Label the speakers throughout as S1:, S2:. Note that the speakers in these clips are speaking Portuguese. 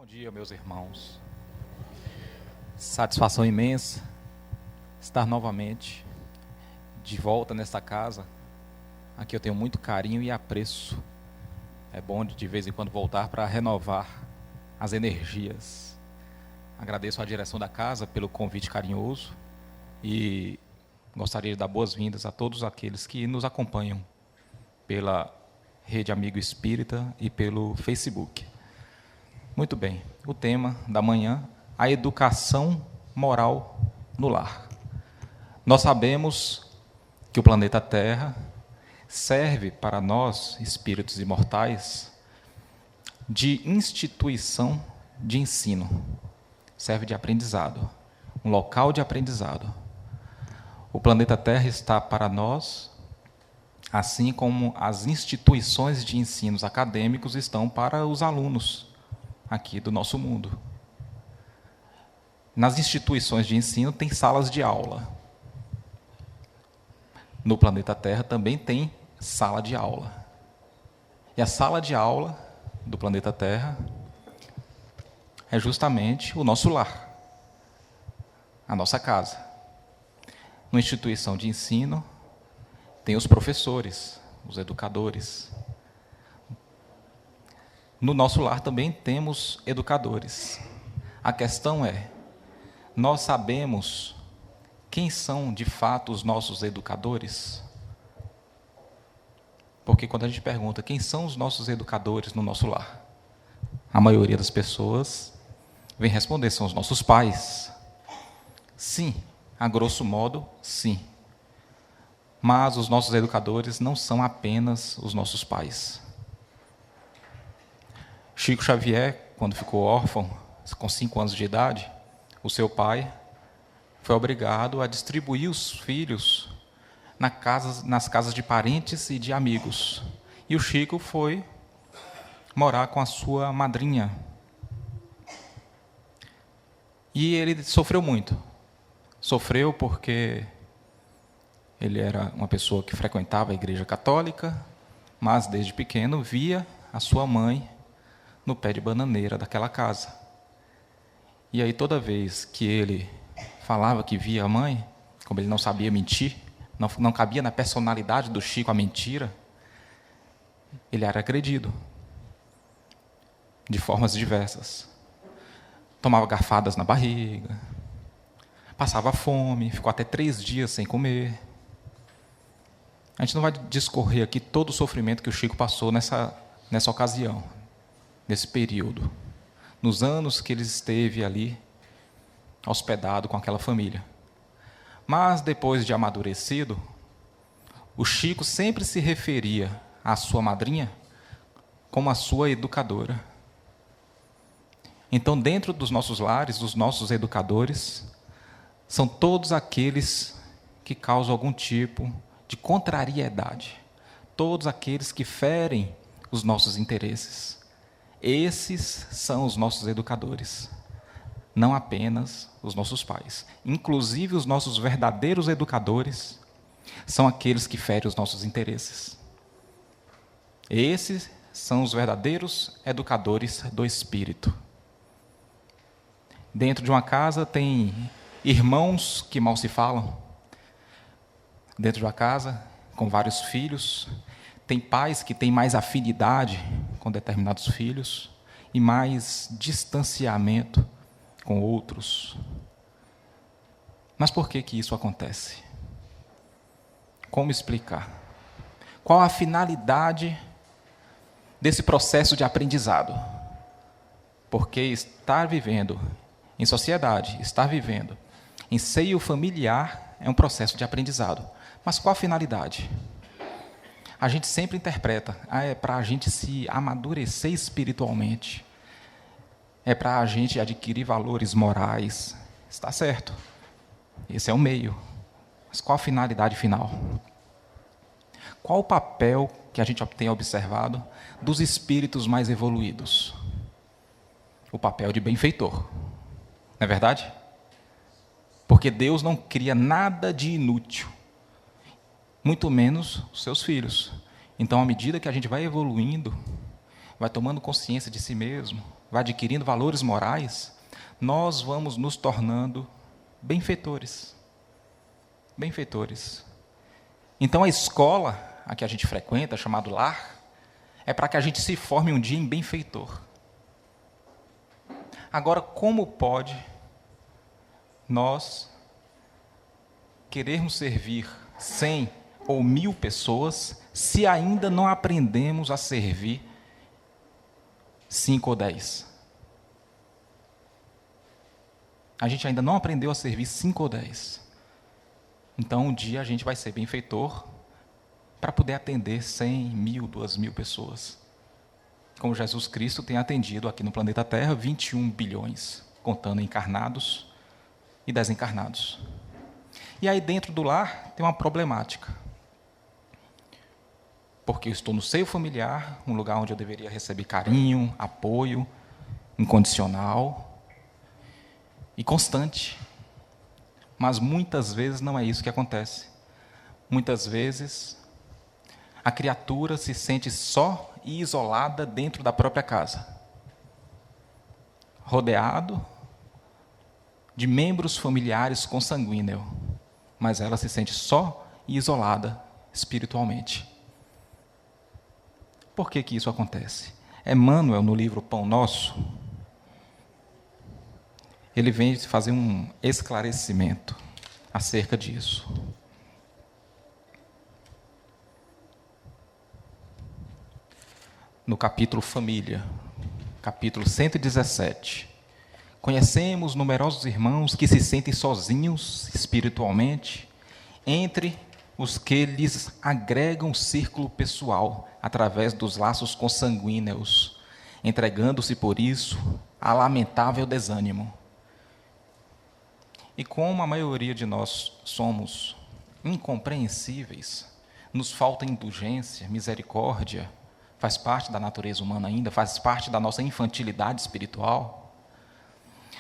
S1: Bom dia, meus irmãos. Satisfação imensa estar novamente de volta nesta casa. Aqui eu tenho muito carinho e apreço. É bom de vez em quando voltar para renovar as energias. Agradeço à direção da casa pelo convite carinhoso e gostaria de dar boas-vindas a todos aqueles que nos acompanham pela Rede Amigo Espírita e pelo Facebook. Muito bem, o tema da manhã, a educação moral no lar. Nós sabemos que o planeta Terra serve para nós, espíritos imortais, de instituição de ensino, serve de aprendizado, um local de aprendizado. O planeta Terra está para nós, assim como as instituições de ensinos acadêmicos estão para os alunos aqui do nosso mundo. Nas instituições de ensino tem salas de aula. No planeta Terra também tem sala de aula. E a sala de aula do planeta Terra é justamente o nosso lar, a nossa casa. Numa instituição de ensino tem os professores, os educadores. No nosso lar também temos educadores. A questão é, nós sabemos quem são de fato os nossos educadores? Porque quando a gente pergunta quem são os nossos educadores no nosso lar, a maioria das pessoas vem responder, são os nossos pais. Sim, a grosso modo, sim. Mas os nossos educadores não são apenas os nossos pais. Chico Xavier, quando ficou órfão, com 5 anos de idade, o seu pai foi obrigado a distribuir os filhos nas casas de parentes e de amigos. E o Chico foi morar com a sua madrinha. E ele sofreu muito. Sofreu porque ele era uma pessoa que frequentava a igreja católica, mas desde pequeno via a sua mãe no pé de bananeira daquela casa. E aí toda vez que ele falava que via a mãe, como ele não sabia mentir, não cabia na personalidade do Chico a mentira, ele era agredido de formas diversas. Tomava garfadas na barriga, passava fome, ficou até 3 dias sem comer. A gente não vai discorrer aqui todo o sofrimento que o Chico passou nessa ocasião, nesse período, nos anos que ele esteve ali, hospedado com aquela família. Mas, depois de amadurecido, o Chico sempre se referia à sua madrinha como a sua educadora. Então, dentro dos nossos lares, os nossos educadores são todos aqueles que causam algum tipo de contrariedade, todos aqueles que ferem os nossos interesses. Esses são os nossos educadores, não apenas os nossos pais. Inclusive, os nossos verdadeiros educadores são aqueles que ferem os nossos interesses. Esses são os verdadeiros educadores do espírito. Dentro de uma casa tem irmãos que mal se falam. Dentro de uma casa, com vários filhos, tem pais que têm mais afinidade com determinados filhos e mais distanciamento com outros. Mas por que isso acontece? Como explicar? Qual a finalidade desse processo de aprendizado? Porque estar vivendo em sociedade, estar vivendo em seio familiar é um processo de aprendizado. Mas qual a finalidade? A gente sempre interpreta, é para a gente se amadurecer espiritualmente, é para a gente adquirir valores morais. Está certo, esse é o meio. Mas qual a finalidade final? Qual o papel que a gente tem observado dos espíritos mais evoluídos? O papel de benfeitor, não é verdade? Porque Deus não cria nada de inútil, muito menos os seus filhos. Então, à medida que a gente vai evoluindo, vai tomando consciência de si mesmo, vai adquirindo valores morais, nós vamos nos tornando benfeitores. Benfeitores. Então a escola a que a gente frequenta, chamado lar, é para que a gente se forme um dia em benfeitor. Agora, como pode nós querermos servir 100 ou 1000 pessoas se ainda não aprendemos a servir 5 ou 10? A gente ainda não aprendeu a servir 5 ou 10. Então, um dia a gente vai ser benfeitor para poder atender 100, 1000, 2000 pessoas. Como Jesus Cristo tem atendido aqui no planeta Terra 21 bilhões, contando encarnados e desencarnados. E aí dentro do lar tem uma problemática. Porque eu estou no seio familiar, um lugar onde eu deveria receber carinho, apoio, incondicional e constante. Mas muitas vezes não é isso que acontece. Muitas vezes a criatura se sente só e isolada dentro da própria casa, rodeado de membros familiares consanguíneos, mas ela se sente só e isolada espiritualmente. Por que que isso acontece? Emmanuel, no livro Pão Nosso, ele vem fazer um esclarecimento acerca disso. No capítulo Família, capítulo 117, conhecemos numerosos irmãos que se sentem sozinhos espiritualmente, entre os que lhes agregam círculo pessoal através dos laços consanguíneos, entregando-se por isso a lamentável desânimo. E como a maioria de nós somos incompreensíveis, nos falta indulgência, misericórdia, faz parte da natureza humana ainda, faz parte da nossa infantilidade espiritual,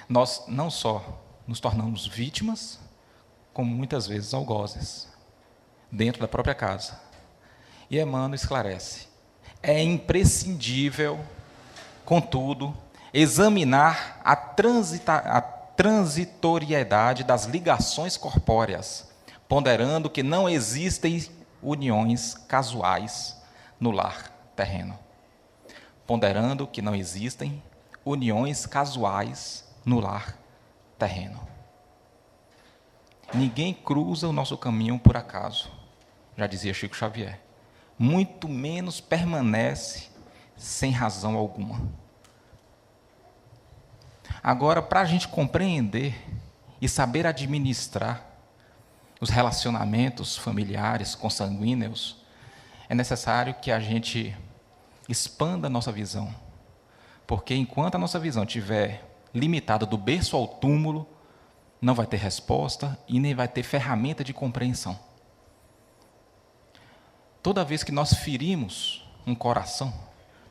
S1: nós não só nos tornamos vítimas, como muitas vezes algozes, dentro da própria casa. E Emmanuel esclarece: é imprescindível, contudo, examinar a transitoriedade das ligações corpóreas, ponderando que não existem uniões casuais no lar terreno. Ponderando que não existem uniões casuais no lar terreno. Ninguém cruza o nosso caminho por acaso, já dizia Chico Xavier. Muito menos permanece sem razão alguma. Agora, para a gente compreender e saber administrar os relacionamentos familiares, consanguíneos, é necessário que a gente expanda a nossa visão. Porque enquanto a nossa visão estiver limitada do berço ao túmulo, não vai ter resposta e nem vai ter ferramenta de compreensão. Toda vez que nós ferimos um coração,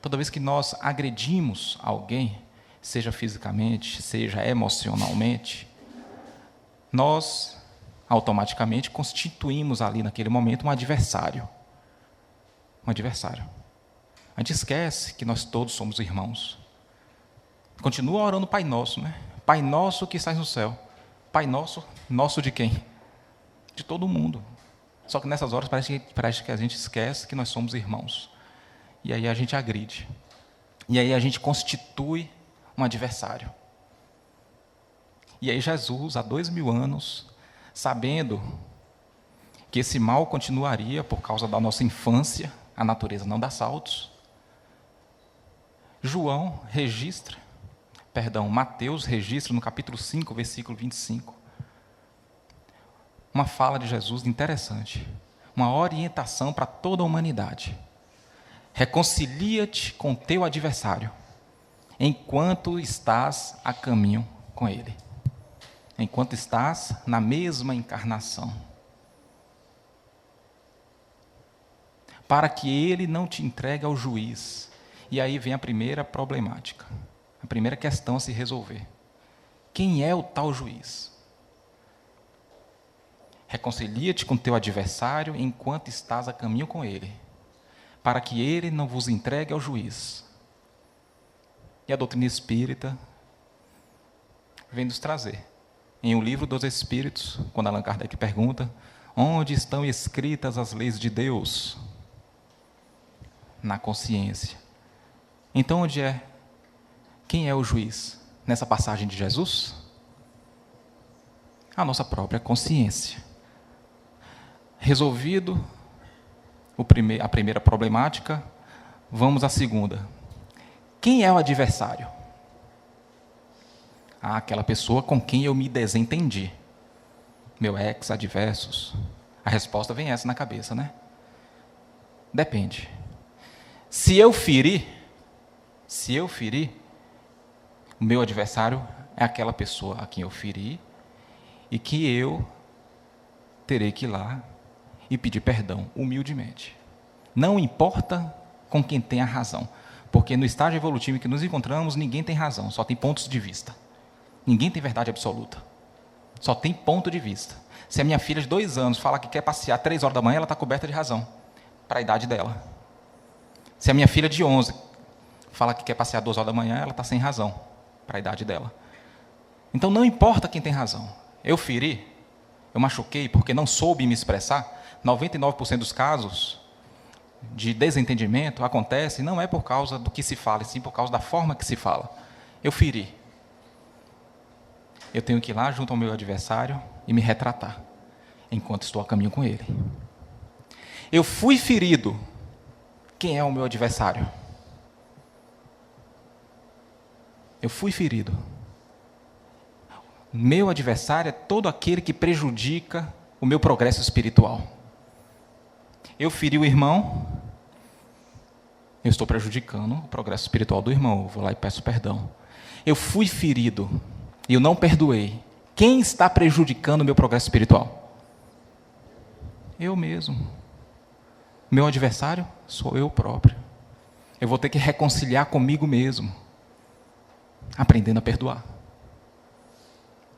S1: toda vez que nós agredimos alguém, seja fisicamente, seja emocionalmente, nós automaticamente constituímos ali naquele momento um adversário. Um adversário. A gente esquece que nós todos somos irmãos. Continua orando o Pai Nosso, né? Pai Nosso que estás no céu. Pai Nosso, nosso de quem? De todo mundo. Só que nessas horas parece que a gente esquece que nós somos irmãos. E aí a gente agride. E aí a gente constitui um adversário. E aí Jesus, há 2000 anos, sabendo que esse mal continuaria por causa da nossa infância, a natureza não dá saltos, Mateus registra no capítulo 5, versículo 25, uma fala de Jesus interessante, uma orientação para toda a humanidade. Reconcilia-te com teu adversário, enquanto estás a caminho com ele. Enquanto estás na mesma encarnação. Para que ele não te entregue ao juiz. E aí vem a primeira problemática, a primeira questão a se resolver. Quem é o tal juiz? Reconcilia-te com teu adversário enquanto estás a caminho com ele, para que ele não vos entregue ao juiz. E a doutrina espírita vem nos trazer. Em O Livro dos Espíritos, quando Allan Kardec pergunta: onde estão escritas as leis de Deus? Na consciência. Então, onde é? Quem é o juiz? Nessa passagem de Jesus? A nossa própria consciência. Resolvido a primeira problemática, vamos à segunda. Quem é o adversário? Aquela pessoa com quem eu me desentendi. Meu ex-adversos. A resposta vem essa na cabeça, né? Depende. Se eu ferir, o meu adversário é aquela pessoa a quem eu feri e que eu terei que ir lá e pedir perdão humildemente. Não importa com quem tem a razão, porque no estágio evolutivo em que nos encontramos, ninguém tem razão, só tem pontos de vista. Ninguém tem verdade absoluta. Só tem ponto de vista. Se a minha filha de 2 anos fala que quer passear 3 horas da manhã, ela está coberta de razão, para a idade dela. Se a minha filha de 11 fala que quer passear 2 horas da manhã, ela está sem razão, para a idade dela. Então não importa quem tem razão. Eu feri, eu machuquei porque não soube me expressar. 99% dos casos de desentendimento acontece não é por causa do que se fala, e sim por causa da forma que se fala. Eu feri. Eu tenho que ir lá junto ao meu adversário e me retratar, enquanto estou a caminho com ele. Eu fui ferido. Quem é o meu adversário? Eu fui ferido. Meu adversário é todo aquele que prejudica o meu progresso espiritual. Eu feri o irmão, eu estou prejudicando o progresso espiritual do irmão, eu vou lá e peço perdão. Eu fui ferido e eu não perdoei. Quem está prejudicando o meu progresso espiritual? Eu mesmo. Meu adversário sou eu próprio. Eu vou ter que reconciliar comigo mesmo, aprendendo a perdoar.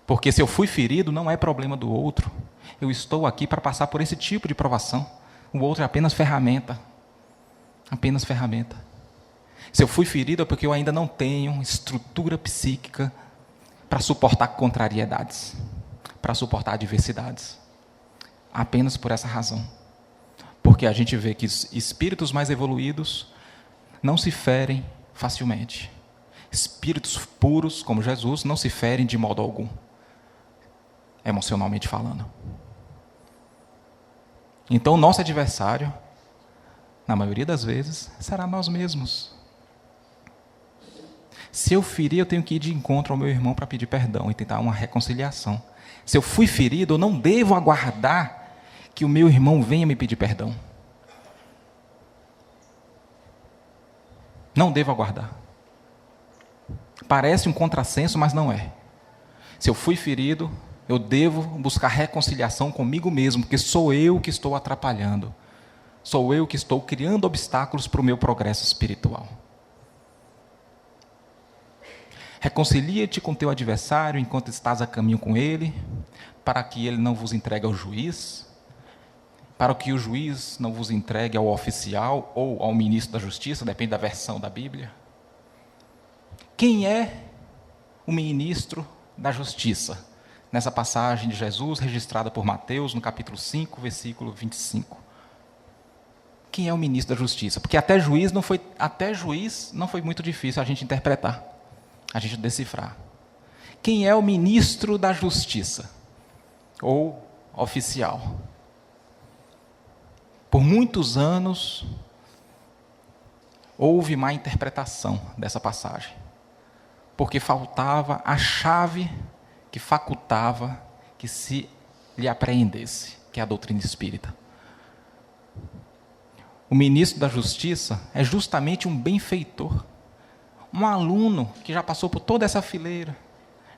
S1: Porque se eu fui ferido, não é problema do outro. Eu estou aqui para passar por esse tipo de provação. O outro é apenas ferramenta. Apenas ferramenta. Se eu fui ferido é porque eu ainda não tenho estrutura psíquica para suportar contrariedades, para suportar adversidades. Apenas por essa razão. Porque a gente vê que espíritos mais evoluídos não se ferem facilmente. Espíritos puros, como Jesus, não se ferem de modo algum, emocionalmente falando. Então, o nosso adversário, na maioria das vezes, será nós mesmos. Se eu ferir, eu tenho que ir de encontro ao meu irmão para pedir perdão e tentar uma reconciliação. Se eu fui ferido, eu não devo aguardar que o meu irmão venha me pedir perdão. Não devo aguardar. Parece um contrassenso, mas não é. Se eu fui ferido, eu devo buscar reconciliação comigo mesmo, porque sou eu que estou atrapalhando. Sou eu que estou criando obstáculos para o meu progresso espiritual. Reconcilia-te com teu adversário enquanto estás a caminho com ele, para que ele não vos entregue ao juiz, para que o juiz não vos entregue ao oficial ou ao ministro da justiça, depende da versão da Bíblia. Quem é o ministro da justiça? Nessa passagem de Jesus, registrada por Mateus, no capítulo 5, versículo 25. Quem é o ministro da justiça? Porque até juiz não foi muito difícil a gente interpretar, a gente decifrar. Quem é o ministro da justiça? Ou oficial? Por muitos anos, houve má interpretação dessa passagem, porque faltava a chave que facultava que se lhe apreendesse, que é a doutrina espírita. O ministro da Justiça é justamente um benfeitor, um aluno que já passou por toda essa fileira,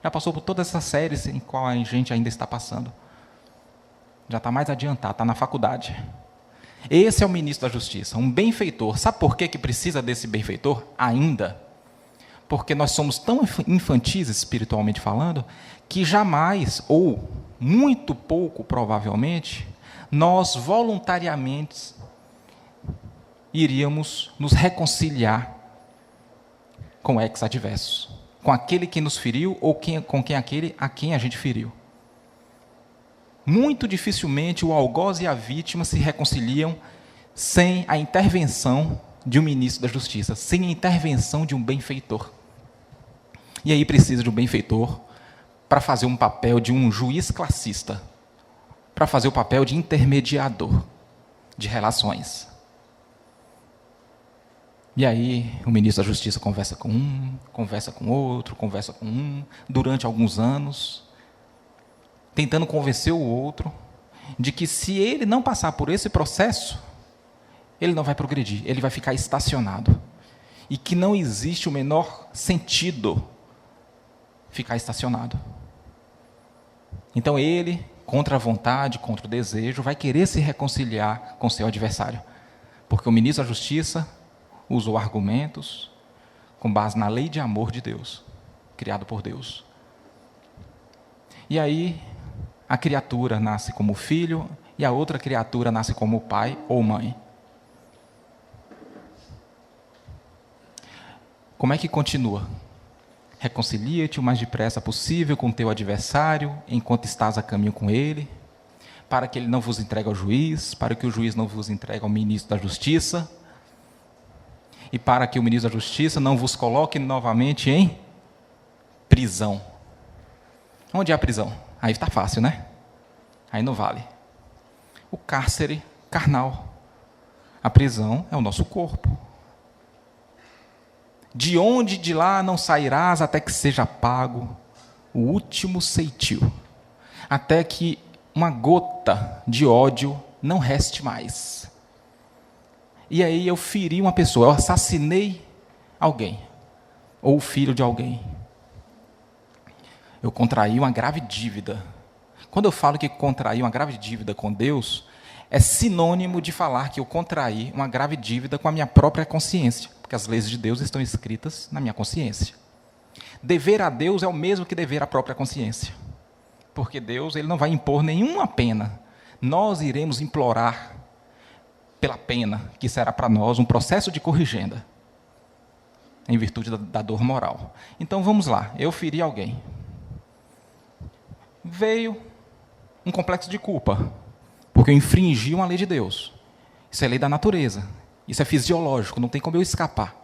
S1: já passou por todas essas séries em qual a gente ainda está passando. Já está mais adiantado, está na faculdade. Esse é o ministro da Justiça, um benfeitor. Sabe por que precisa desse benfeitor ainda? Porque nós somos tão infantis, espiritualmente falando, que jamais, ou muito pouco provavelmente, nós voluntariamente iríamos nos reconciliar com o ex-adverso, com aquele que nos feriu ou com aquele a quem a gente feriu. Muito dificilmente o algoz e a vítima se reconciliam sem a intervenção de um ministro da Justiça, sem a intervenção de um benfeitor. E aí precisa de um benfeitor para fazer um papel de um juiz classista, para fazer o papel de intermediador de relações. E aí o ministro da Justiça conversa com um, conversa com outro, conversa com um, durante alguns anos, tentando convencer o outro de que se ele não passar por esse processo, ele não vai progredir, ele vai ficar estacionado. E que não existe o menor sentido ficar estacionado. Então ele, contra a vontade, contra o desejo, vai querer se reconciliar com seu adversário. Porque o ministro da Justiça usou argumentos com base na lei de amor de Deus, criado por Deus. E aí, a criatura nasce como filho e a outra criatura nasce como pai ou mãe. Como é que continua? Reconcilia-te o mais depressa possível com teu adversário, enquanto estás a caminho com ele, para que ele não vos entregue ao juiz, para que o juiz não vos entregue ao ministro da Justiça, e para que o ministro da Justiça não vos coloque novamente em prisão. Onde é a prisão? Aí está fácil, né? Aí não vale. O cárcere carnal. A prisão é o nosso corpo. De onde de lá não sairás até que seja pago o último ceitil, até que uma gota de ódio não reste mais. E aí eu feri uma pessoa, eu assassinei alguém, ou o filho de alguém. Eu contraí uma grave dívida. Quando eu falo que contraí uma grave dívida com Deus, é sinônimo de falar que eu contraí uma grave dívida com a minha própria consciência, porque as leis de Deus estão escritas na minha consciência. Dever a Deus é o mesmo que dever à própria consciência, porque Deus ele não vai impor nenhuma pena. Nós iremos implorar pela pena, que será para nós um processo de corrigenda, em virtude da dor moral. Então vamos lá, eu feri alguém. Veio um complexo de culpa, porque eu infringi uma lei de Deus. Isso é lei da natureza, isso é fisiológico, não tem como eu escapar.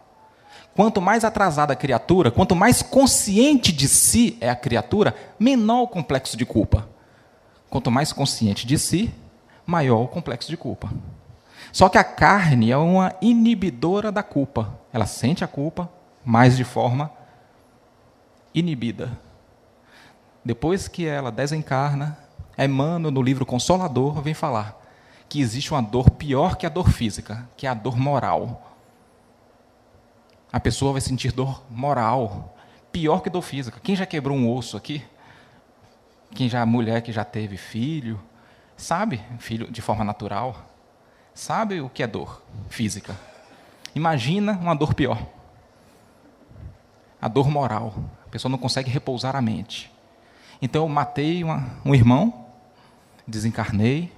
S1: Quanto mais atrasada a criatura, quanto mais consciente de si é a criatura, menor o complexo de culpa. Quanto mais consciente de si, maior o complexo de culpa. Só que a carne é uma inibidora da culpa. Ela sente a culpa, mas de forma inibida. Depois que ela desencarna, Emmanuel, no livro Consolador, vem falar que existe uma dor pior que a dor física, que é a dor moral. A pessoa vai sentir dor moral, pior que dor física. Quem já quebrou um osso aqui? Mulher que já teve filho, sabe, filho de forma natural, sabe o que é dor física. Imagina uma dor pior. A dor moral. A pessoa não consegue repousar a mente. Então eu matei um irmão, desencarnei,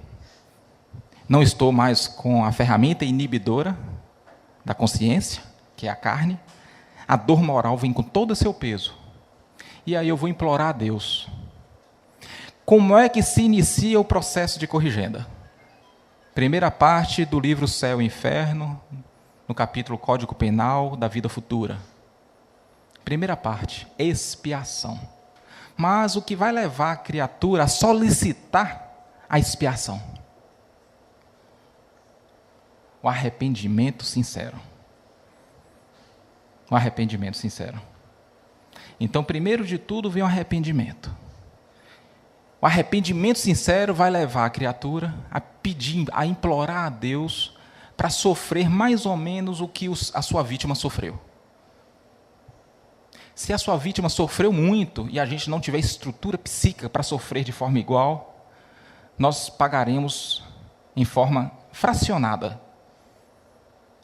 S1: não estou mais com a ferramenta inibidora da consciência, que é a carne. A dor moral vem com todo o seu peso. E aí eu vou implorar a Deus. Como é que se inicia o processo de corrigenda? Primeira parte do livro Céu e Inferno, no capítulo Código Penal da Vida Futura. Primeira parte, expiação. Mas o que vai levar a criatura a solicitar a expiação? O arrependimento sincero. O arrependimento sincero. Então, primeiro de tudo, vem o arrependimento. O arrependimento sincero vai levar a criatura a pedir, a implorar a Deus para sofrer mais ou menos o que a sua vítima sofreu. Se a sua vítima sofreu muito e a gente não tiver estrutura psíquica para sofrer de forma igual, nós pagaremos em forma fracionada.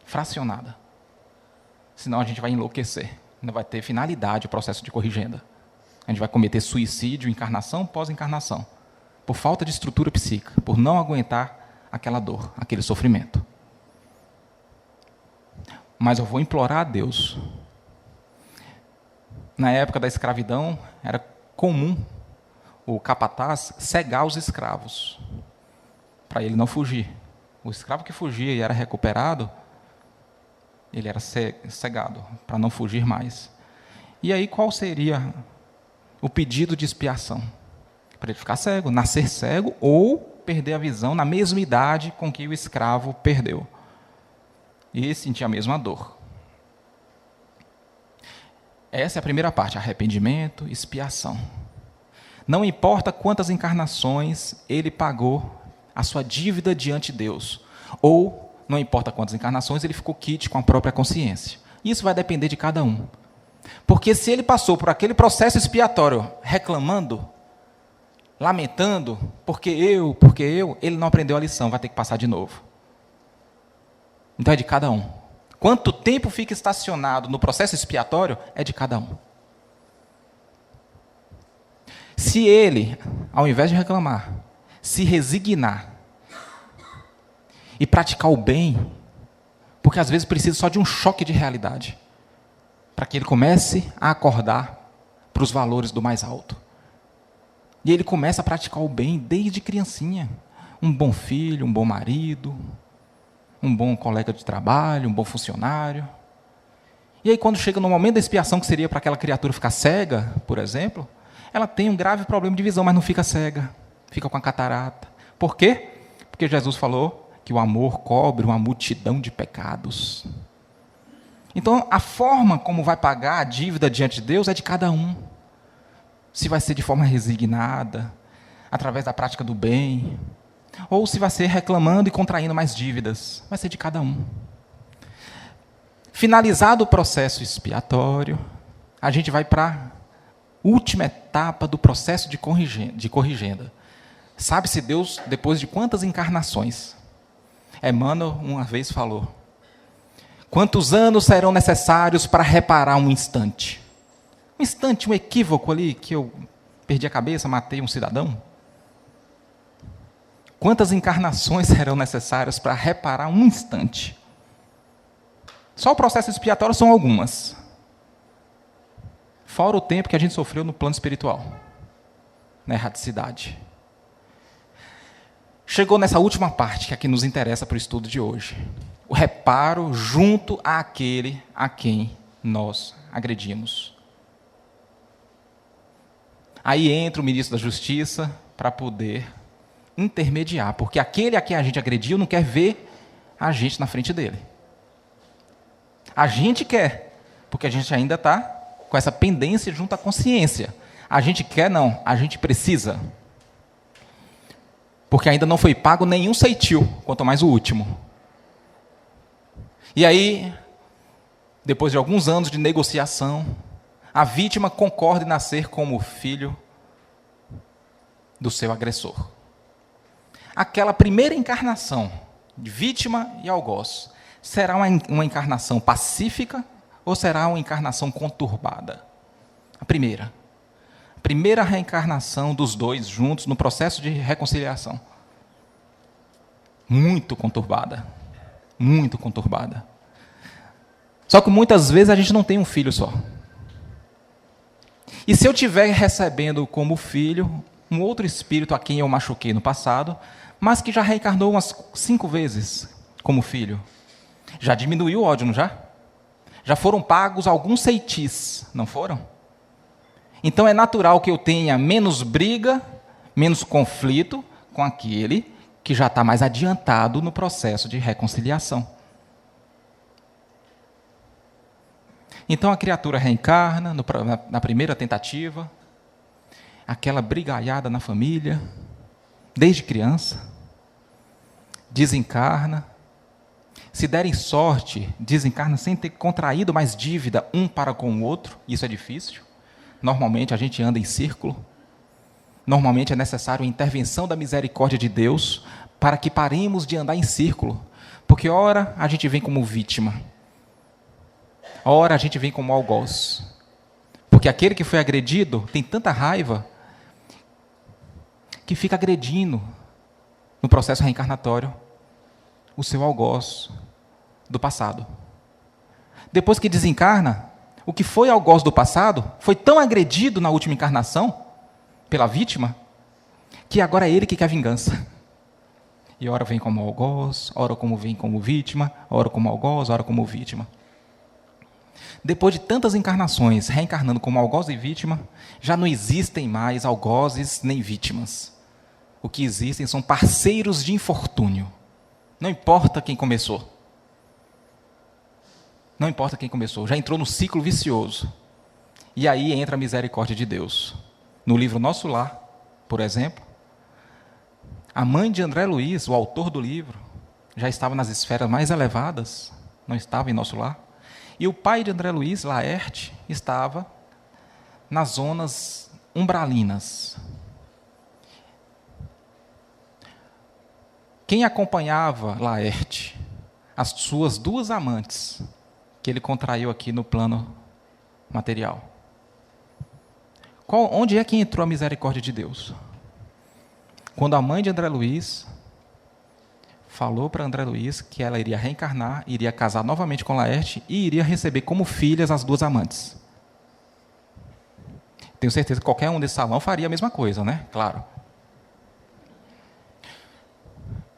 S1: Fracionada. Senão a gente vai enlouquecer. Não vai ter finalidade o processo de corrigenda. A gente vai cometer suicídio, encarnação pós encarnação, por falta de estrutura psíquica, por não aguentar aquela dor, aquele sofrimento. Mas eu vou implorar a Deus Na época da escravidão, era comum o capataz cegar os escravos, para ele não fugir. O escravo que fugia e era recuperado, ele era cegado, para não fugir mais. E aí qual seria o pedido de expiação? Para ele ficar cego, nascer cego ou perder a visão na mesma idade com que o escravo perdeu. E sentir a mesma dor. Essa é a primeira parte, arrependimento, expiação. Não importa quantas encarnações ele pagou a sua dívida diante de Deus, ou não importa quantas encarnações ele ficou quite com a própria consciência. Isso vai depender de cada um. Porque se ele passou por aquele processo expiatório reclamando, lamentando, porque eu, ele não aprendeu a lição, vai ter que passar de novo. Então é de cada um. Quanto tempo fica estacionado no processo expiatório é de cada um. Se ele, ao invés de reclamar, se resignar e praticar o bem, porque às vezes precisa só de um choque de realidade, para que ele comece a acordar para os valores do mais alto. E ele começa a praticar o bem desde criancinha. Um bom filho, um bom marido, um bom colega de trabalho, um bom funcionário. E aí quando chega no momento da expiação, que seria para aquela criatura ficar cega, por exemplo, ela tem um grave problema de visão, mas não fica cega, fica com a catarata. Por quê? Porque Jesus falou que o amor cobre uma multidão de pecados. Então, a forma como vai pagar a dívida diante de Deus é de cada um. Se vai ser de forma resignada, através da prática do bem, ou se vai ser reclamando e contraindo mais dívidas, vai ser de cada um. Finalizado o processo expiatório, a gente vai para a última etapa do processo de corrigenda. Sabe-se Deus depois de quantas encarnações? Emmanuel uma vez falou: quantos anos serão necessários para reparar um instante? Um instante, um equívoco ali, que eu perdi a cabeça, matei um cidadão? Quantas encarnações serão necessárias para reparar um instante? Só o processo expiatório são algumas. Fora o tempo que a gente sofreu no plano espiritual, na erraticidade. Chegou nessa última parte, que é a que nos interessa para o estudo de hoje. O reparo junto àquele a quem nós agredimos. Aí entra o ministro da Justiça para poder intermediar, porque aquele a quem a gente agrediu não quer ver a gente na frente dele. A gente quer, porque a gente ainda está com essa pendência junto à consciência. A gente quer não, a gente precisa. Porque ainda não foi pago nenhum ceitil, quanto mais o último. E aí, depois de alguns anos de negociação, a vítima concorda em nascer como filho do seu agressor. Aquela primeira encarnação, de vítima e algoz, será uma encarnação pacífica ou será uma encarnação conturbada? A primeira reencarnação dos dois juntos no processo de reconciliação. Muito conturbada. Muito conturbada. Só que muitas vezes a gente não tem um filho só. E se eu estiver recebendo como filho um outro espírito a quem eu machuquei no passado, mas que já reencarnou umas 5 vezes como filho, já diminuiu o ódio, não já? Já foram pagos alguns ceitis, não foram? Então é natural que eu tenha menos briga, menos conflito com aquele que já está mais adiantado no processo de reconciliação. Então a criatura reencarna na primeira tentativa, aquela brigaiada na família, desde criança, desencarna, se derem sorte, desencarna sem ter contraído mais dívida um para com o outro, isso é difícil. Normalmente a gente anda em círculo, normalmente é necessário a intervenção da misericórdia de Deus para que paremos de andar em círculo, porque ora a gente vem como vítima, ora a gente vem como algoz, porque aquele que foi agredido tem tanta raiva que fica agredindo no processo reencarnatório o seu algoz do passado. Depois que desencarna, O que foi algoz do passado foi tão agredido na última encarnação pela vítima que agora é ele que quer vingança. E ora vem como algoz, ora como vem como vítima, ora como algoz, ora como vítima. Depois de tantas encarnações reencarnando como algoz e vítima, já não existem mais algozes nem vítimas. O que existem são parceiros de infortúnio. Não importa quem começou. Não importa quem começou, já entrou no ciclo vicioso. E aí entra a misericórdia de Deus. No livro Nosso Lar, por exemplo, a mãe de André Luiz, o autor do livro, já estava nas esferas mais elevadas, não estava em Nosso Lar. E o pai de André Luiz, Laerte, estava nas zonas umbralinas. Quem acompanhava Laerte? As suas duas amantes, que ele contraiu aqui no plano material. Onde é que entrou a misericórdia de Deus? Quando a mãe de André Luiz falou para André Luiz que ela iria reencarnar, iria casar novamente com Laerte e iria receber como filhas as duas amantes. Tenho certeza que qualquer um desse salão faria a mesma coisa, né? Claro.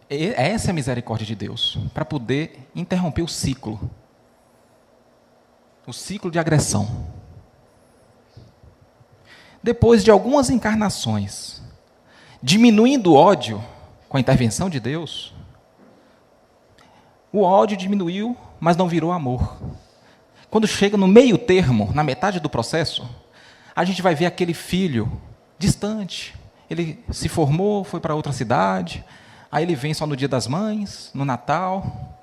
S1: Essa é a misericórdia de Deus, para poder interromper o ciclo de agressão. Depois de algumas encarnações, diminuindo o ódio com a intervenção de Deus, o ódio diminuiu, mas não virou amor. Quando chega no meio termo, na metade do processo, a gente vai ver aquele filho distante. Ele se formou, foi para outra cidade, aí ele vem só no Dia das Mães, no Natal.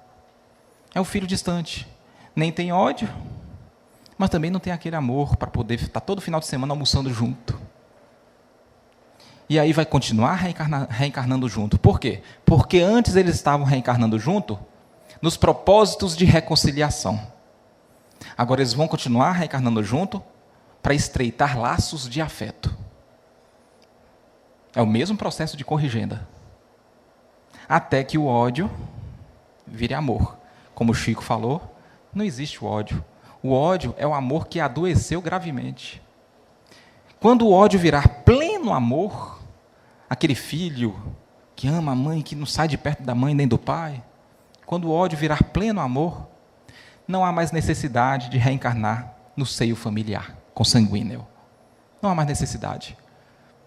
S1: É um filho distante. Nem tem ódio, mas também não tem aquele amor para poder estar todo final de semana almoçando junto. E aí vai continuar reencarnando junto. Por quê? Porque antes eles estavam reencarnando junto nos propósitos de reconciliação. Agora eles vão continuar reencarnando junto para estreitar laços de afeto. É o mesmo processo de corrigenda. Até que o ódio vire amor. Como o Chico falou, não existe o ódio. O ódio é o amor que adoeceu gravemente. Quando o ódio virar pleno amor, aquele filho que ama a mãe, que não sai de perto da mãe nem do pai, quando o ódio virar pleno amor, não há mais necessidade de reencarnar no seio familiar consanguíneo. Não há mais necessidade.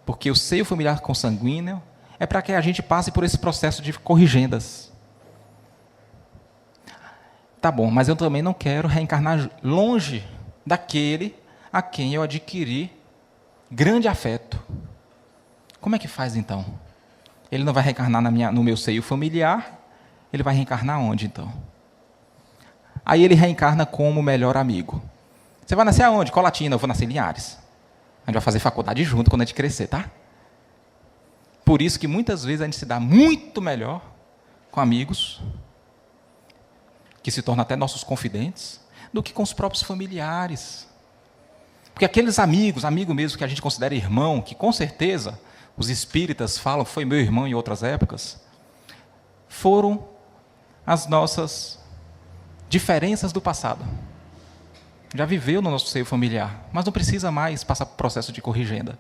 S1: Porque o seio familiar consanguíneo é para que a gente passe por esse processo de corrigendas. Tá bom, mas eu também não quero reencarnar longe daquele a quem eu adquiri grande afeto. Como é que faz então? Ele não vai reencarnar no meu seio familiar, ele vai reencarnar onde então? Aí ele reencarna como melhor amigo. Você vai nascer aonde? Colatina, eu vou nascer em Linhares. A gente vai fazer faculdade junto quando a gente crescer, tá? Por isso que muitas vezes a gente se dá muito melhor com amigos, que se tornam até nossos confidentes, do que com os próprios familiares. Porque aqueles amigos mesmo que a gente considera irmão, que com certeza os espíritas falam, foi meu irmão em outras épocas, foram as nossas diferenças do passado. Já viveu no nosso seio familiar, mas não precisa mais passar por processo de corrigenda.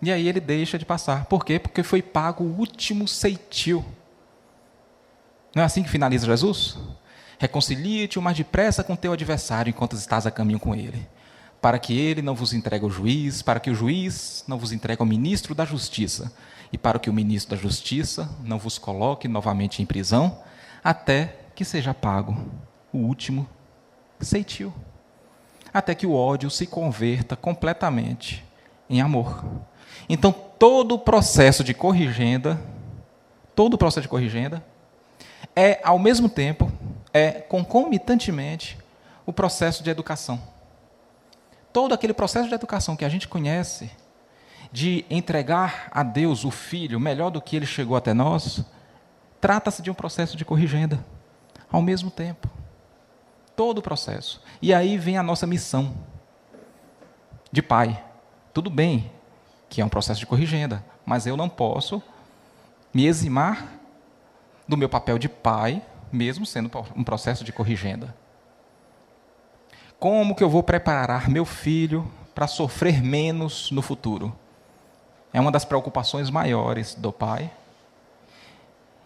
S1: E aí ele deixa de passar. Por quê? Porque foi pago o último ceitil. Não é assim que finaliza Jesus? Reconcilia-te o mais depressa com teu adversário enquanto estás a caminho com ele, para que ele não vos entregue ao juiz, para que o juiz não vos entregue ao ministro da justiça, e para que o ministro da justiça não vos coloque novamente em prisão, até que seja pago o último ceitil, até que o ódio se converta completamente em amor. Então, todo o processo de corrigenda é, ao mesmo tempo, concomitantemente, o processo de educação. Todo aquele processo de educação que a gente conhece, de entregar a Deus o Filho melhor do que ele chegou até nós, trata-se de um processo de corrigenda, ao mesmo tempo. Todo o processo. E aí vem a nossa missão de pai. Tudo bem que é um processo de corrigenda, mas eu não posso me eximar do meu papel de pai mesmo sendo um processo de corrigenda. Como que eu vou preparar meu filho para sofrer menos no futuro? É uma das preocupações maiores do pai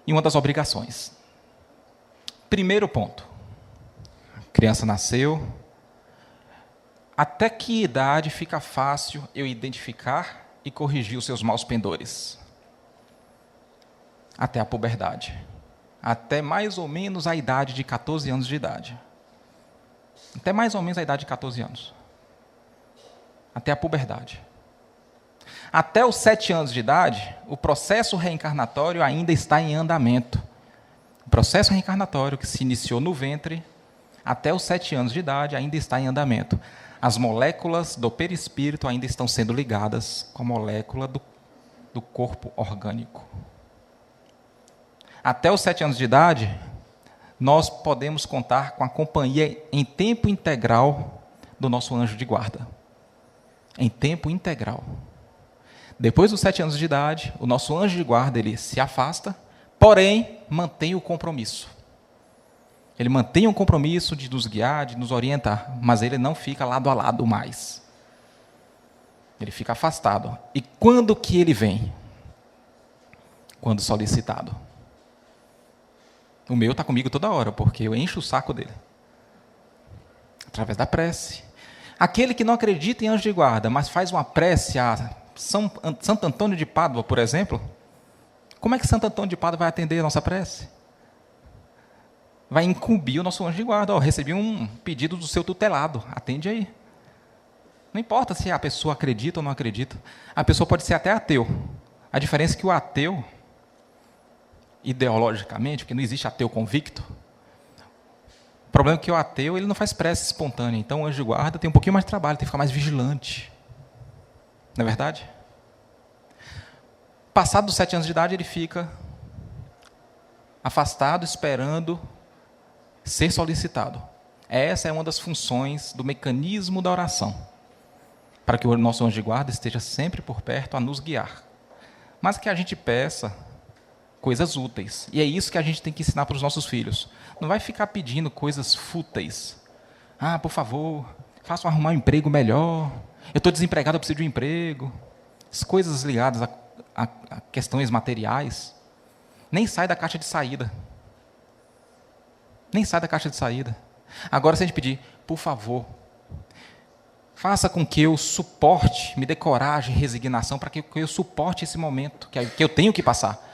S1: e uma das obrigações. Primeiro ponto. A criança nasceu. Até que idade fica fácil eu identificar e corrigir os seus maus pendores? Até a puberdade. Até mais ou menos a idade de 14 anos de idade. Até mais ou menos a idade de 14 anos. Até a puberdade. Até os 7 anos de idade, o processo reencarnatório ainda está em andamento. O processo reencarnatório que se iniciou no ventre, até os 7 anos de idade, ainda está em andamento. As moléculas do perispírito ainda estão sendo ligadas com a molécula do corpo orgânico. Até os 7 anos de idade, nós podemos contar com a companhia em tempo integral do nosso anjo de guarda. Em tempo integral. Depois dos 7 anos de idade, o nosso anjo de guarda ele se afasta, porém mantém o compromisso. Ele mantém o compromisso de nos guiar, de nos orientar, mas ele não fica lado a lado mais. Ele fica afastado. E quando que ele vem? Quando solicitado. O meu está comigo toda hora, porque eu encho o saco dele. Através da prece. Aquele que não acredita em anjo de guarda, mas faz uma prece a Santo Antônio de Pádua, por exemplo, como é que Santo Antônio de Pádua vai atender a nossa prece? Vai incumbir o nosso anjo de guarda. Recebi um pedido do seu tutelado, atende aí. Não importa se a pessoa acredita ou não acredita. A pessoa pode ser até ateu. A diferença é que o ateu, ideologicamente, porque não existe ateu convicto, o problema é que o ateu ele não faz prece espontânea. Então o anjo de guarda tem um pouquinho mais de trabalho, tem que ficar mais vigilante. Não é verdade? Passado dos 7 anos de idade, ele fica afastado, esperando ser solicitado. Essa é uma das funções do mecanismo da oração, para que o nosso anjo de guarda esteja sempre por perto a nos guiar. Mas que a gente peça coisas úteis. E é isso que a gente tem que ensinar para os nossos filhos. Não vai ficar pedindo coisas fúteis. Ah, por favor, faça arrumar um emprego melhor. Eu estou desempregado, eu preciso de um emprego. As coisas ligadas a questões materiais. Nem sai da caixa de saída. Nem sai da caixa de saída. Agora, se a gente pedir, por favor, faça com que eu suporte, me dê coragem e resignação para que eu suporte esse momento que eu tenho que passar.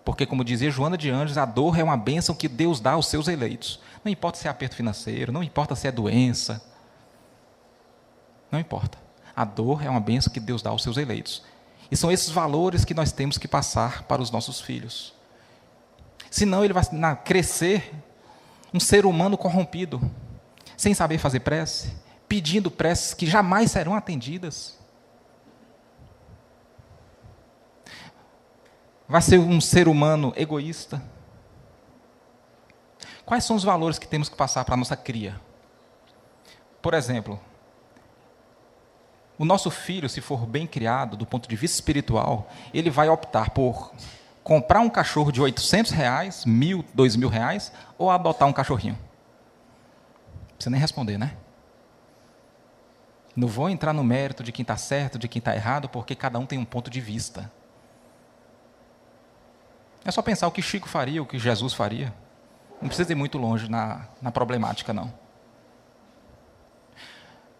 S1: Porque, como dizia Joana de Anjos, a dor é uma bênção que Deus dá aos seus eleitos. Não importa se é aperto financeiro, não importa se é doença. Não importa. A dor é uma bênção que Deus dá aos seus eleitos. E são esses valores que nós temos que passar para os nossos filhos. Senão ele vai crescer um ser humano corrompido, sem saber fazer prece, pedindo preces que jamais serão atendidas. Vai ser um ser humano egoísta. Quais são os valores que temos que passar para a nossa cria? Por exemplo, o nosso filho, se for bem criado, do ponto de vista espiritual, ele vai optar por comprar um cachorro de R$800, R$1.000, R$2.000, ou adotar um cachorrinho? Não precisa nem responder, né? Não vou entrar no mérito de quem está certo, de quem está errado, porque cada um tem um ponto de vista. É só pensar o que Chico faria, o que Jesus faria. Não precisa ir muito longe na problemática, não.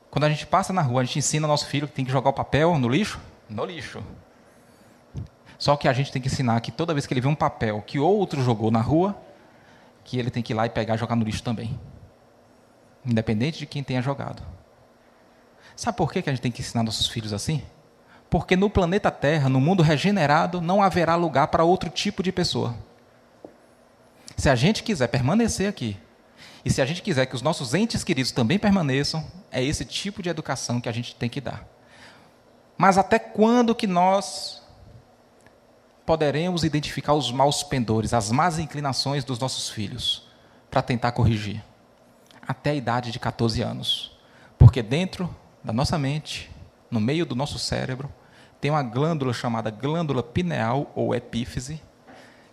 S1: Quando a gente passa na rua, a gente ensina ao nosso filho que tem que jogar o papel no lixo? No lixo. Só que a gente tem que ensinar que toda vez que ele vê um papel que outro jogou na rua, que ele tem que ir lá e pegar e jogar no lixo também. Independente de quem tenha jogado. Sabe por que a gente tem que ensinar nossos filhos assim? Porque no planeta Terra, no mundo regenerado, não haverá lugar para outro tipo de pessoa. Se a gente quiser permanecer aqui, e se a gente quiser que os nossos entes queridos também permaneçam, é esse tipo de educação que a gente tem que dar. Mas até quando que nós poderemos identificar os maus pendores, as más inclinações dos nossos filhos, para tentar corrigir? Até a idade de 14 anos. Porque dentro da nossa mente, no meio do nosso cérebro, tem uma glândula chamada glândula pineal ou epífise,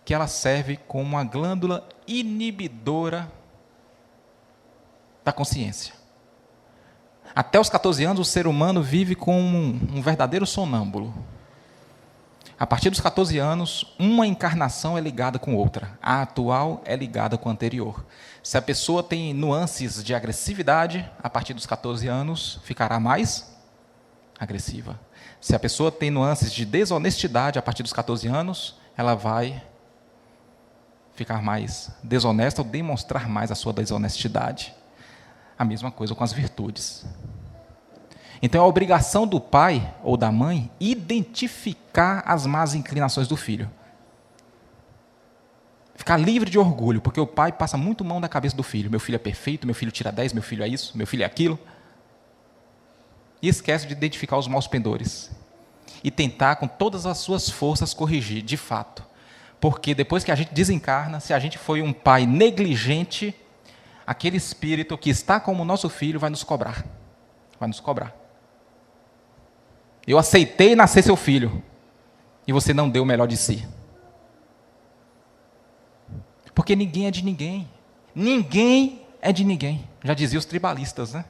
S1: que ela serve como uma glândula inibidora da consciência. Até os 14 anos, o ser humano vive como um verdadeiro sonâmbulo. A partir dos 14 anos, uma encarnação é ligada com outra. A atual é ligada com a anterior. Se a pessoa tem nuances de agressividade, a partir dos 14 anos, ficará mais agressiva. Se a pessoa tem nuances de desonestidade, a partir dos 14 anos, ela vai ficar mais desonesta ou demonstrar mais a sua desonestidade. A mesma coisa com as virtudes. Então, é a obrigação do pai ou da mãe identificar as más inclinações do filho. Ficar livre de orgulho, porque o pai passa muito mão da cabeça do filho. Meu filho é perfeito, meu filho tira 10, meu filho é isso, meu filho é aquilo. E esquece de identificar os maus pendores. E tentar, com todas as suas forças, corrigir, de fato. Porque depois que a gente desencarna, se a gente foi um pai negligente, aquele espírito que está como nosso filho vai nos cobrar. Vai nos cobrar. Eu aceitei nascer seu filho, e você não deu o melhor de si. Porque ninguém é de ninguém. Ninguém é de ninguém. Já diziam os tribalistas, né?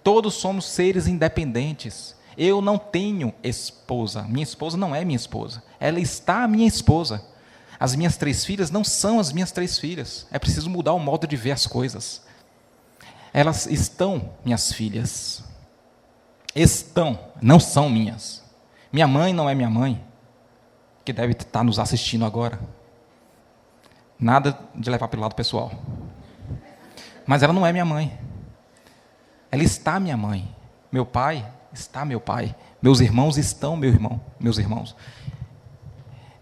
S1: Todos somos seres independentes. Eu não tenho esposa. Minha esposa não é minha esposa. Ela está a minha esposa. As minhas 3 filhas não são as minhas 3 filhas. É preciso mudar o modo de ver as coisas. Elas estão minhas filhas. Estão, não são minhas. Minha mãe não é minha mãe, que deve estar nos assistindo agora. Nada de levar pelo lado pessoal. Mas ela não é minha mãe. Ela está minha mãe. Meu pai está meu pai. Meus irmãos estão meus irmãos.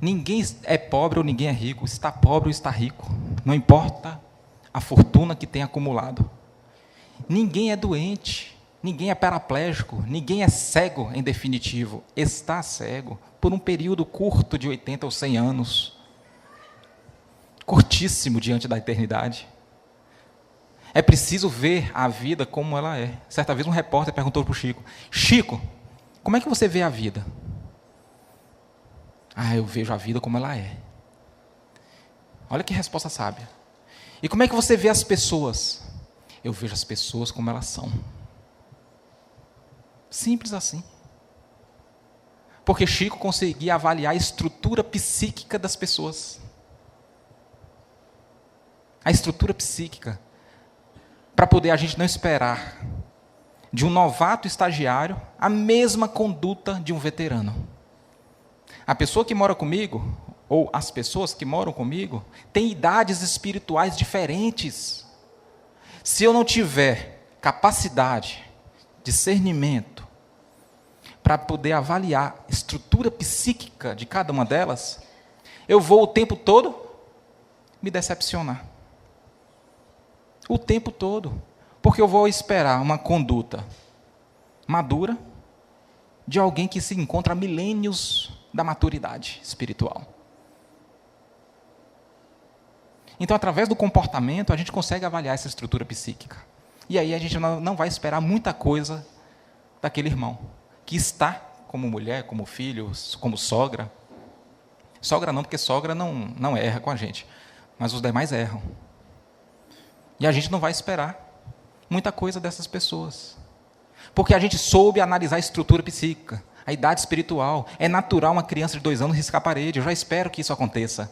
S1: Ninguém é pobre ou ninguém é rico. Está pobre ou está rico. Não importa a fortuna que tem acumulado. Ninguém é doente. Ninguém é paraplégico, ninguém é cego, em definitivo. Está cego por um período curto de 80 ou 100 anos. Curtíssimo diante da eternidade. É preciso ver a vida como ela é. Certa vez um repórter perguntou para o Chico: Chico, como é que você vê a vida? Eu vejo a vida como ela é. Olha que resposta sábia. E como é que você vê as pessoas? Eu vejo as pessoas como elas são. Simples assim. Porque Chico conseguia avaliar a estrutura psíquica das pessoas. A estrutura psíquica. Para poder a gente não esperar de um novato estagiário a mesma conduta de um veterano. A pessoa que mora comigo, ou as pessoas que moram comigo, têm idades espirituais diferentes. Se eu não tiver capacidade, discernimento, para poder avaliar a estrutura psíquica de cada uma delas, eu vou o tempo todo me decepcionar. O tempo todo. Porque eu vou esperar uma conduta madura de alguém que se encontra há milênios da maturidade espiritual. Então, através do comportamento, a gente consegue avaliar essa estrutura psíquica. E aí a gente não vai esperar muita coisa daquele irmão, que está como mulher, como filho, como sogra. Sogra não, porque sogra não erra com a gente, mas os demais erram. E a gente não vai esperar muita coisa dessas pessoas. Porque a gente soube analisar a estrutura psíquica, a idade espiritual. É natural uma criança de 2 anos riscar a parede. Eu já espero que isso aconteça.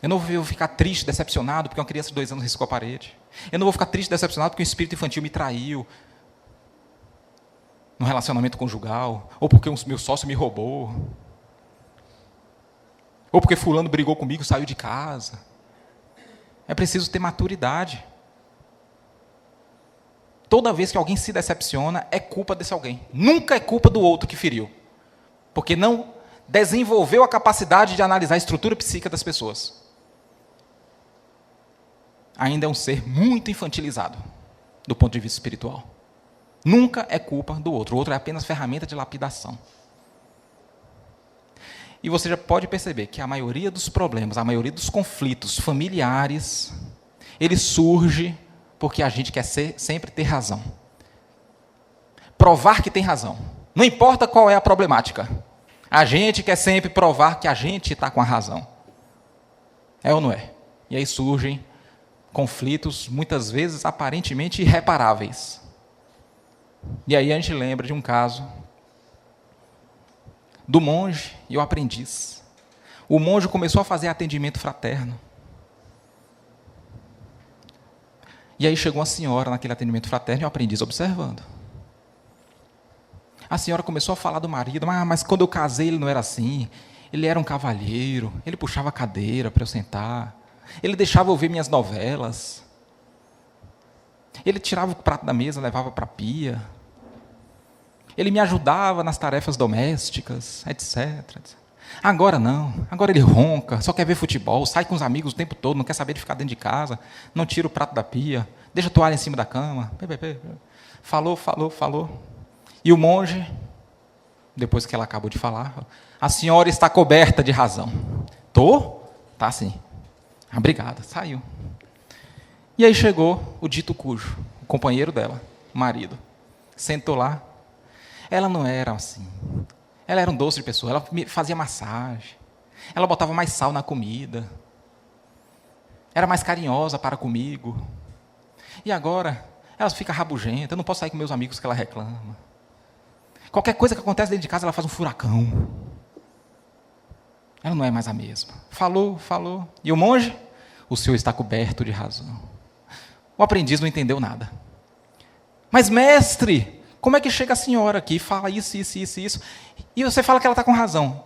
S1: Eu não vou ficar triste, decepcionado, porque uma criança de 2 anos riscou a parede. Eu não vou ficar triste, decepcionado, porque um espírito infantil me traiu no relacionamento conjugal, ou porque o meu sócio me roubou, ou porque fulano brigou comigo e saiu de casa. É preciso ter maturidade. Toda vez que alguém se decepciona, é culpa desse alguém. Nunca é culpa do outro que feriu. Porque não desenvolveu a capacidade de analisar a estrutura psíquica das pessoas. Ainda é um ser muito infantilizado, do ponto de vista espiritual. Nunca é culpa do outro. O outro é apenas ferramenta de lapidação. E você já pode perceber que a maioria dos problemas, a maioria dos conflitos familiares, ele surge porque a gente quer sempre ter razão. Provar que tem razão. Não importa qual é a problemática. A gente quer sempre provar que a gente está com a razão. É ou não é? E aí surgem conflitos, muitas vezes aparentemente irreparáveis. E aí a gente lembra de um caso do monge e o aprendiz. O monge começou a fazer atendimento fraterno. E aí chegou uma senhora naquele atendimento fraterno e o aprendiz observando. A senhora começou a falar do marido, mas quando eu casei ele não era assim. Ele era um cavalheiro, ele puxava a cadeira para eu sentar, ele deixava eu ver minhas novelas, ele tirava o prato da mesa, levava para a pia, ele me ajudava nas tarefas domésticas, etc. Agora não, agora ele ronca, só quer ver futebol, sai com os amigos o tempo todo, não quer saber de ficar dentro de casa, não tira o prato da pia, deixa a toalha em cima da cama. Falou. E o monge, depois que ela acabou de falar, a senhora está coberta de razão. Tô? Tá sim. Obrigada. Saiu. E aí chegou o dito cujo, o companheiro dela, o marido. Sentou lá. Ela não era assim. Ela era um doce de pessoa. Ela me fazia massagem. Ela botava mais sal na comida. Era mais carinhosa para comigo. E agora, ela fica rabugenta. Eu não posso sair com meus amigos que ela reclama. Qualquer coisa que acontece dentro de casa, ela faz um furacão. Ela não é mais a mesma. Falou. E o monge? O senhor está coberto de razão. O aprendiz não entendeu nada. Mas, mestre, como é que chega a senhora aqui e fala isso? E você fala que ela está com razão.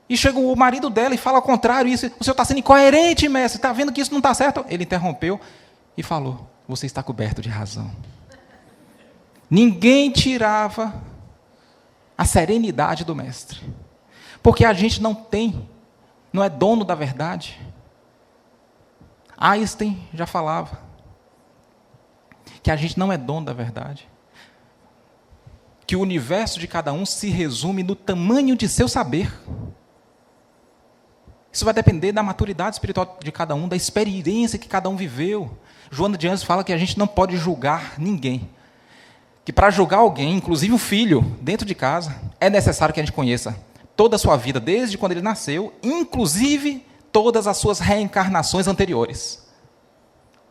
S1: E chega o marido dela e fala ao contrário. Isso, o senhor está sendo incoerente, mestre. Está vendo que isso não está certo? Ele interrompeu e falou, você está coberto de razão. Ninguém tirava a serenidade do mestre. Porque a gente não é dono da verdade. Einstein já falava que a gente não é dono da verdade. Que o universo de cada um se resume no tamanho de seu saber. Isso vai depender da maturidade espiritual de cada um, da experiência que cada um viveu. Joana de Anjos fala que a gente não pode julgar ninguém. Que para julgar alguém, inclusive o filho, dentro de casa, é necessário que a gente conheça toda a sua vida, desde quando ele nasceu, inclusive todas as suas reencarnações anteriores.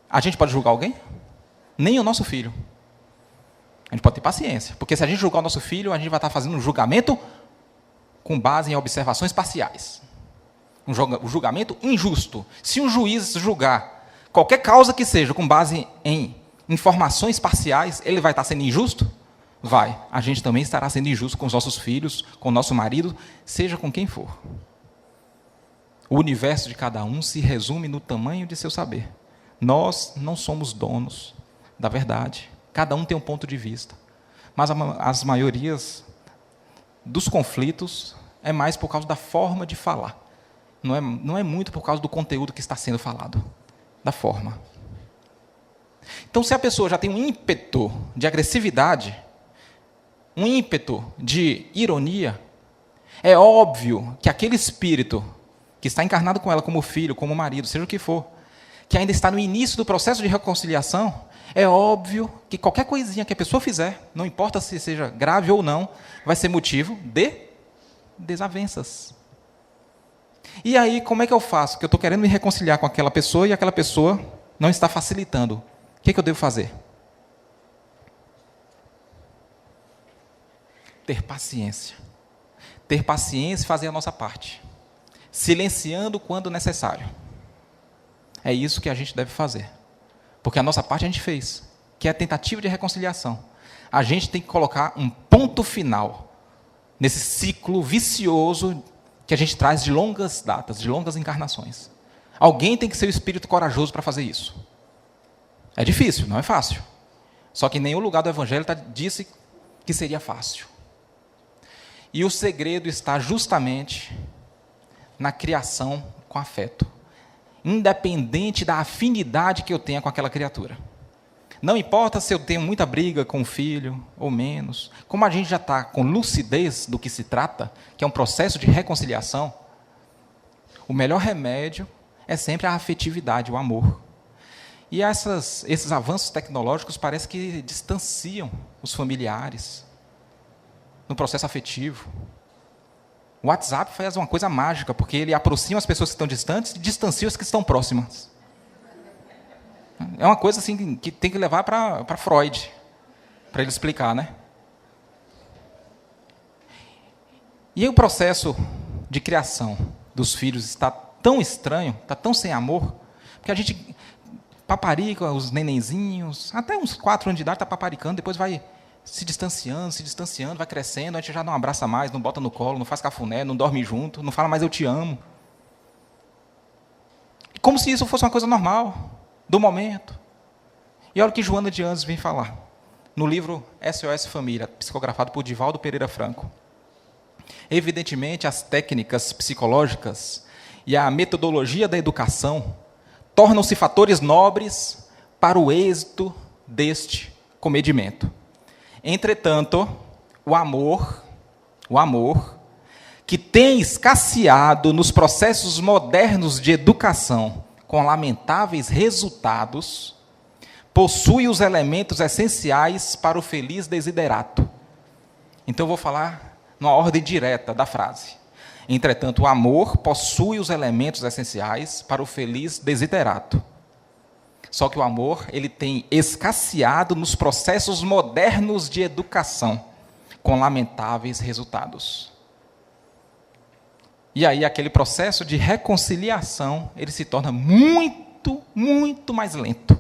S1: A gente pode julgar alguém? Nem o nosso filho. A gente pode ter paciência, porque se a gente julgar o nosso filho, a gente vai estar fazendo um julgamento com base em observações parciais. Um julgamento injusto. Se um juiz julgar qualquer causa que seja com base em informações parciais, ele vai estar sendo injusto? Vai. A gente também estará sendo injusto com os nossos filhos, com o nosso marido, seja com quem for. O universo de cada um se resume no tamanho de seu saber. Nós não somos donos da verdade. Cada um tem um ponto de vista. Mas as maiorias dos conflitos é mais por causa da forma de falar. Não é muito por causa do conteúdo que está sendo falado. Da forma. Então, se a pessoa já tem um ímpeto de agressividade, um ímpeto de ironia, é óbvio que aquele espírito que está encarnado com ela como filho, como marido, seja o que for, que ainda está no início do processo de reconciliação, é óbvio que qualquer coisinha que a pessoa fizer, não importa se seja grave ou não, vai ser motivo de desavenças. E aí, como é que eu faço? Que eu estou querendo me reconciliar com aquela pessoa e aquela pessoa não está facilitando. O que eu devo fazer? Ter paciência. Ter paciência e fazer a nossa parte. Silenciando quando necessário. É isso que a gente deve fazer. Porque a nossa parte a gente fez, que é a tentativa de reconciliação. A gente tem que colocar um ponto final nesse ciclo vicioso que a gente traz de longas datas, de longas encarnações. Alguém tem que ser o espírito corajoso para fazer isso. É difícil, não é fácil. Só que em nenhum lugar do Evangelho disse que seria fácil. E o segredo está justamente na criação com afeto. Independente da afinidade que eu tenha com aquela criatura. Não importa se eu tenho muita briga com o filho ou menos. Como a gente já está com lucidez do que se trata, que é um processo de reconciliação, o melhor remédio é sempre a afetividade, o amor. E esses avanços tecnológicos parece que distanciam os familiares no processo afetivo. O WhatsApp faz uma coisa mágica, porque ele aproxima as pessoas que estão distantes e distancia as que estão próximas. É uma coisa assim que tem que levar para Freud, para ele explicar, né? E aí o processo de criação dos filhos está tão estranho, está tão sem amor, porque a gente paparica os nenenzinhos, até uns 4 anos de idade está paparicando, depois vai se distanciando, vai crescendo, a gente já não abraça mais, não bota no colo, não faz cafuné, não dorme junto, não fala mais eu te amo. Como se isso fosse uma coisa normal, do momento. E olha o que Joana de Anjos vem falar, no livro SOS Família, psicografado por Divaldo Pereira Franco. Evidentemente, as técnicas psicológicas e a metodologia da educação tornam-se fatores nobres para o êxito deste comedimento. Entretanto, o amor, que tem escasseado nos processos modernos de educação com lamentáveis resultados, possui os elementos essenciais para o feliz desiderato. Então, eu vou falar numa ordem direta da frase. Entretanto, o amor possui os elementos essenciais para o feliz desiderato. Só que o amor, ele tem escasseado nos processos modernos de educação, com lamentáveis resultados. E aí, aquele processo de reconciliação, ele se torna muito, muito mais lento.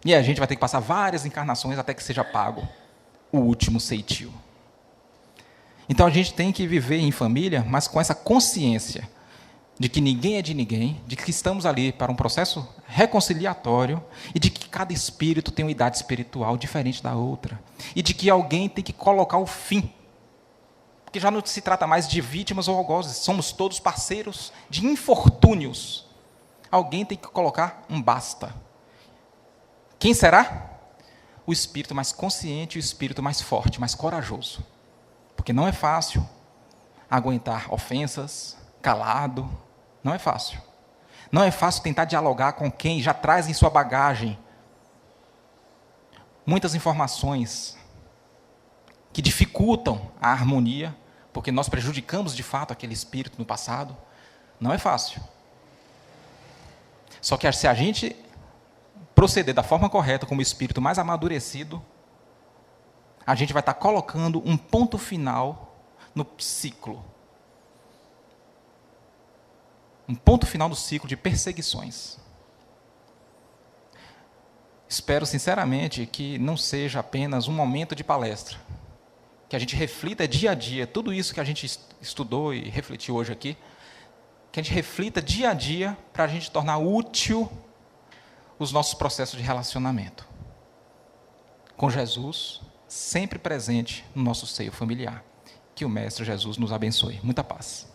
S1: E a gente vai ter que passar várias encarnações até que seja pago o último ceitil. Então, a gente tem que viver em família, mas com essa consciência de que ninguém é de ninguém, de que estamos ali para um processo reconciliatório e de que cada espírito tem uma idade espiritual diferente da outra. E de que alguém tem que colocar o fim. Porque já não se trata mais de vítimas ou algozes, somos todos parceiros de infortúnios. Alguém tem que colocar um basta. Quem será? O espírito mais consciente, o espírito mais forte, mais corajoso. Porque não é fácil aguentar ofensas, calado, não é fácil. Não é fácil tentar dialogar com quem já traz em sua bagagem muitas informações que dificultam a harmonia, porque nós prejudicamos de fato aquele espírito no passado. Não é fácil. Só que se a gente proceder da forma correta, como o espírito mais amadurecido, a gente vai estar colocando um ponto final no ciclo. Um ponto final no ciclo de perseguições. Espero sinceramente que não seja apenas um momento de palestra, que a gente reflita dia a dia, tudo isso que a gente estudou e refletiu hoje aqui, que a gente reflita dia a dia para a gente tornar útil os nossos processos de relacionamento com Jesus, sempre presente no nosso seio familiar. Que o Mestre Jesus nos abençoe. Muita paz.